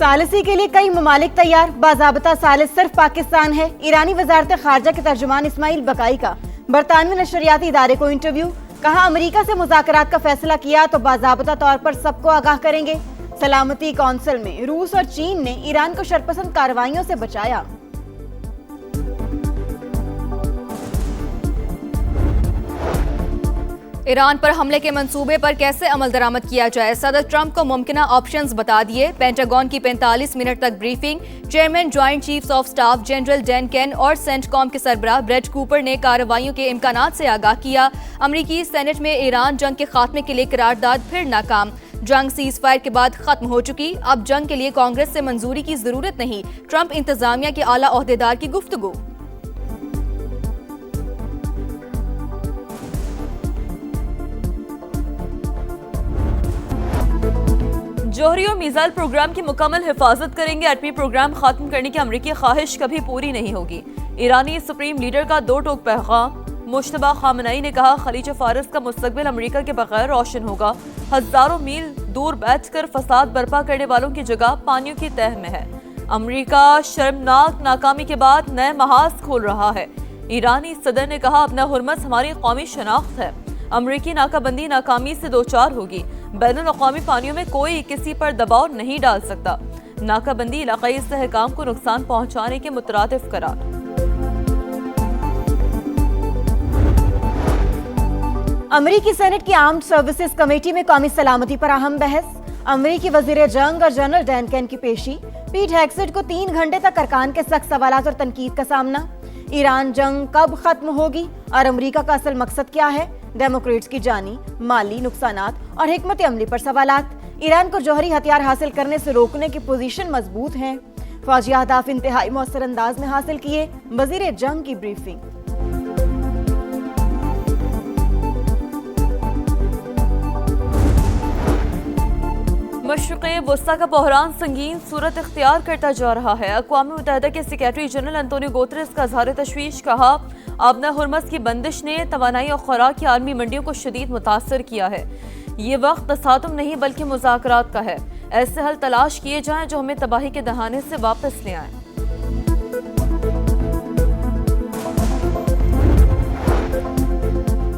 ثالثی کے لیے کئی ممالک تیار، باضابطہ ثالث صرف پاکستان ہے۔ ایرانی وزارت خارجہ کے ترجمان اسماعیل بقائی کا برطانوی نشریاتی ادارے کو انٹرویو، کہا امریکہ سے مذاکرات کا فیصلہ کیا تو باضابطہ طور پر سب کو آگاہ کریں گے۔ سلامتی کونسل میں روس اور چین نے ایران کو شرپسند کارروائیوں سے بچایا۔ ایران پر حملے کے منصوبے پر کیسے عمل درآمد کیا جائے، صدر ٹرمپ کو ممکنہ آپشنز بتا دیے۔ پینٹاگون کی 45 منٹ تک briefing, chairman joint chiefs of staff general Dan Caine اور سینٹ کام کے سربراہ بریٹ کوپر نے کارروائیوں کے امکانات سے آگاہ کیا۔ امریکی سینٹ میں ایران جنگ کے خاتمے کے لیے قرارداد پھر ناکام، جنگ سیز فائر کے بعد ختم ہو چکی، اب جنگ کے لیے کانگریس سے منظوری کی ضرورت نہیں، ٹرمپ انتظامیہ کے اعلیٰ عہدیدار کی گفتگو۔ جوہری اور میزائل پروگرام کی مکمل حفاظت کریں گے، ایٹمی پروگرام ختم کرنے کی امریکی خواہش کبھی پوری نہیں ہوگی۔ ایرانی سپریم لیڈر کا دو ٹوک پیغام، مجتبیٰ خامنہئی نے کہا خلیج فارس کا مستقبل امریکہ کے بغیر روشن ہوگا، ہزاروں میل دور بیٹھ کر فساد برپا کرنے والوں کی جگہ پانیوں کی تہہ میں ہے۔ امریکہ شرمناک ناکامی کے بعد نئے محاذ کھول رہا ہے۔ ایرانی صدر نے کہا اپنا حرمت ہماری قومی شناخت ہے، امریکی ناکہ بندی ناکامی سے دوچار ہوگی، بین الاقوامی پانیوں میں کوئی کسی پر دباؤ نہیں ڈال سکتا، ناکہ بندی علاقائی استحکام کو نقصان پہنچانے کے مترادف قرار۔ امریکی سینٹ کی آرمڈ سروسز کمیٹی میں قومی سلامتی پر اہم بحث، امریکی وزیر جنگ اور جنرل ڈین کین کی پیشی، پیٹ ہیگسٹ کو 3 گھنٹے تک ارکان کے سخت سوالات اور تنقید کا سامنا۔ ایران جنگ کب ختم ہوگی اور امریکہ کا اصل مقصد کیا ہے، ڈیموکریٹس کی جانی مالی نقصانات اور حکمت عملی پر سوالات۔ ایران کو جوہری ہتھیار حاصل کرنے سے روکنے کی پوزیشن مضبوط ہے، فوجی اہداف انتہائی مؤثر انداز میں حاصل کیے، وزیر جنگ کی بریفنگ۔ مشرق وسطی کا بحران سنگین صورت اختیار کرتا جا رہا ہے۔ اقوام متحدہ کے سیکریٹری جنرل انتونیو گوتریس کا اظہار تشویش، کہا آبنہ ہرمز کی بندش نے توانائی اور خوراک کی عالمی منڈیوں کو شدید متاثر کیا ہے۔ یہ وقت تصادم نہیں بلکہ مذاکرات کا ہے، ایسے حل تلاش کیے جائیں جو ہمیں تباہی کے دہانے سے واپس لے آئیں۔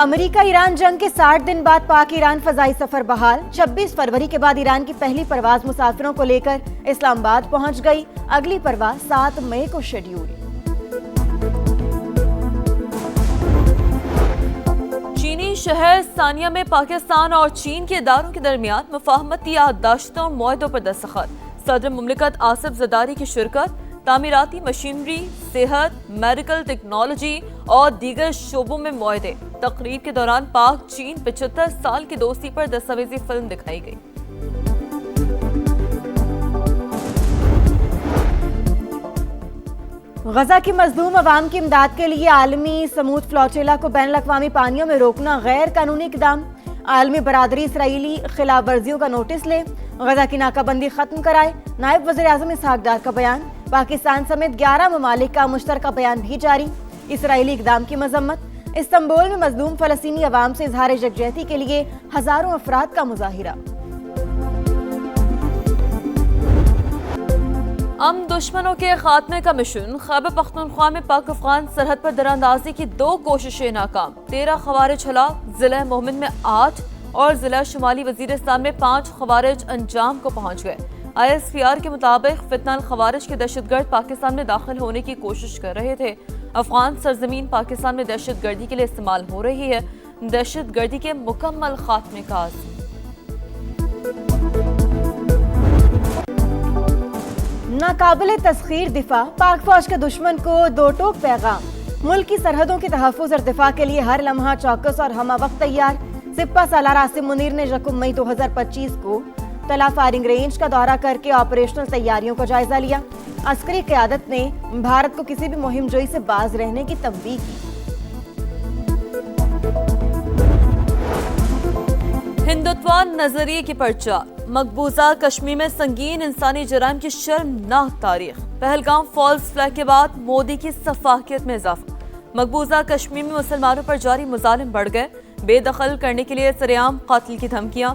امریکہ ایران جنگ کے 60 دن بعد پاک ایران فضائی سفر بحال، 26 فروری کے بعد ایران کی پہلی پرواز مسافروں کو لے کر اسلام آباد پہنچ گئی، اگلی پرواز 7 مئی کو شیڈول۔ چینی شہر ثانیہ میں پاکستان اور چین کے اداروں کے درمیان مفاہمتی یادداشتوں اور معاہدوں پر دستخط، صدر مملکت آصف زرداری کی شرکت، تعمیراتی مشینری، صحت، میڈیکل ٹیکنالوجی اور دیگر شعبوں میں معاہدے۔ تقریب کے دوران پاک چین 75 سال کی دوستی پر دستاویزی فلم دکھائی گئی۔ غزہ کی مظلوم عوام کی امداد کے لیے عالمی سمود فلوٹیلا کو بین الاقوامی پانیوں میں روکنا غیر قانونی اقدام، عالمی برادری اسرائیلی خلاف ورزیوں کا نوٹس لے، غزہ کی ناکہ بندی ختم کرائے، نائب وزیر اعظم اسحاق ڈار کا بیان، پاکستان سمیت 11 ممالک کا مشترکہ بیان بھی جاری، اسرائیلی اقدام کی مذمت، استنبول میں مظلوم فلسطینی عوام سے اظہار یکجہتی کے لیے ہزاروں افراد کا مظاہرہ۔ دشمنوں کے خاتمے کا مشن، خیبر پختونخوا میں پاک افغان سرحد پر دراندازی کی 2 کوششیں ناکام، 13 خوارج ہلاک، ضلع مومن میں 8 اور ضلع شمالی وزیرستان میں 5 خوارج انجام کو پہنچ گئے۔ ISPR کے مطابق فتنہ الخوارج کے دہشت گرد پاکستان میں داخل ہونے کی کوشش کر رہے تھے۔ افغان سرزمین پاکستان میں دہشت گردی کے لیے استعمال ہو رہی ہے، دہشت گردی کے مکمل خاتمے کا عزم۔ ناقابل تسخیر دفاع، پاک فوج کے دشمن کو 2 ٹوک پیغام، ملک کی سرحدوں کے تحفظ اور دفاع کے لیے ہر لمحہ چوکس اور ہمہ وقت تیار۔ سپہ سالار عاصم منیر نے 1 مئی 2025 کو تلا فائرنگ رینج کا دورہ کر کے آپریشنل تیاریوں کا جائزہ لیا۔ عسکری قیادت نے بھارت کو کسی بھی مہم جوئی سے باز رہنے کی تنبیہ کی۔ ہندوتوان نظریے کی پرچار، مقبوضہ کشمیر میں سنگین انسانی جرائم کی شرمناک تاریخ، پہلگام فالز فلیگ کے بعد مودی کی سفاکیت میں اضافہ، مقبوضہ کشمیر میں مسلمانوں پر جاری مظالم بڑھ گئے، بے دخل کرنے کے لیے سرعام قتل کی دھمکیاں،